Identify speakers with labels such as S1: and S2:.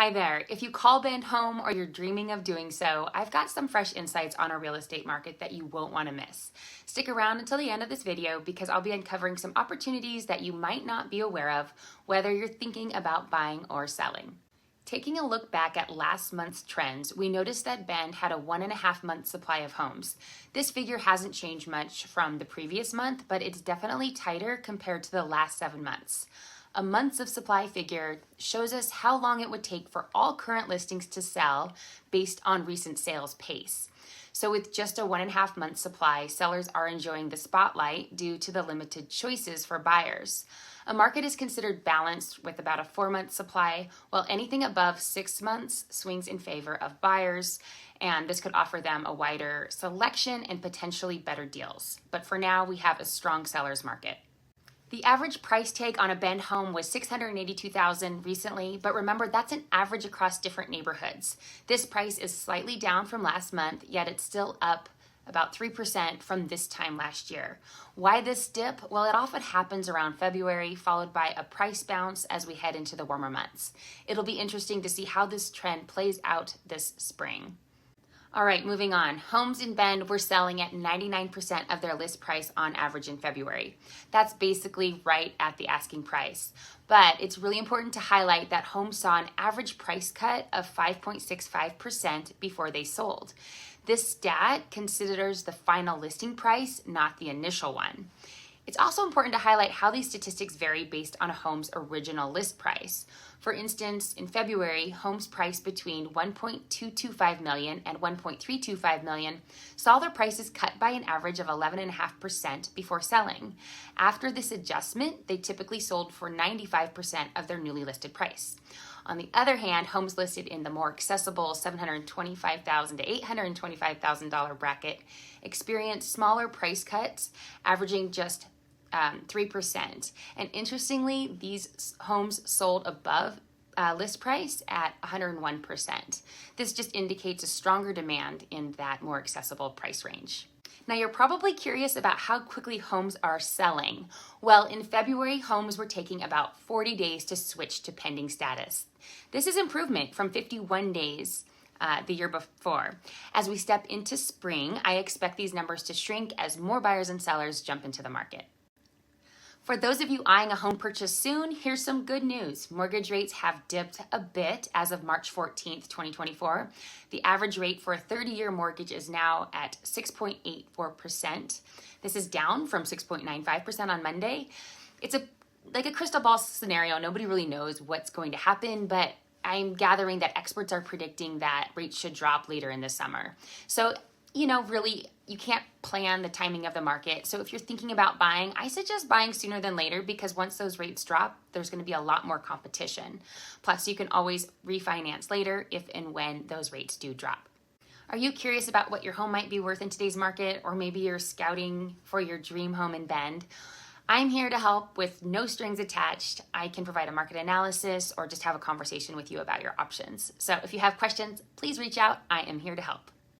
S1: Hi there. If you call Bend home or you're dreaming of doing so, I've got some fresh insights on our real estate market that you won't want to miss. Stick around until the end of this video because I'll be uncovering some opportunities that you might not be aware of, whether you're thinking about buying or selling. Taking a look back at last month's trends, we noticed that Bend had a 1.5-month supply of homes. This figure hasn't changed much from the previous month, but it's definitely tighter compared to the last 7 months. A months of supply figure shows us how long it would take for all current listings to sell based on recent sales pace. So with just a 1.5-month supply, sellers are enjoying the spotlight due to the limited choices for buyers. A market is considered balanced with about a 4-month supply, while anything above 6 months swings in favor of buyers, and this could offer them a wider selection and potentially better deals. But for now, we have a strong seller's market. The average price tag on a Bend home was $682,000 recently, but remember that's an average across different neighborhoods. This price is slightly down from last month, yet it's still up about 3% from this time last year. Why this dip? Well, it often happens around February, followed by a price bounce as we head into the warmer months. It'll be interesting to see how this trend plays out this spring. All right, moving on. Homes in Bend were selling at 99% of their list price on average in February. That's basically right at the asking price. But it's really important to highlight that homes saw an average price cut of 5.65% before they sold. This stat considers the final listing price, not the initial one. It's also important to highlight how these statistics vary based on a home's original list price. For instance, in February, homes priced between $1.225 million and $1.325 million saw their prices cut by an average of 11.5% before selling. After this adjustment, they typically sold for 95% of their newly listed price. On the other hand, homes listed in the more accessible $725,000 to $825,000 bracket experienced smaller price cuts, averaging just 3%. And interestingly, these homes sold above list price at 101%. This just indicates a stronger demand in that more accessible price range. Now, you're probably curious about how quickly homes are selling. Well, in February, homes were taking about 40 days to switch to pending status. This is improvement from 51 days the year before. As we step into spring, I expect these numbers to shrink as more buyers and sellers jump into the market. For those of you eyeing a home purchase soon, here's some good news. Mortgage rates have dipped a bit as of March 14th, 2024. The average rate for a 30-year mortgage is now at 6.84%. This is down from 6.95% on Monday. It's like a crystal ball scenario. Nobody really knows what's going to happen, but I'm gathering that experts are predicting that rates should drop later in the summer. So, really, you can't plan the timing of the market. So if you're thinking about buying, I suggest buying sooner than later because once those rates drop, there's going to be a lot more competition. Plus, you can always refinance later if and when those rates do drop. Are you curious about what your home might be worth in today's market, or maybe you're scouting for your dream home in Bend? I'm here to help with no strings attached. I can provide a market analysis or just have a conversation with you about your options. So if you have questions, please reach out. I am here to help.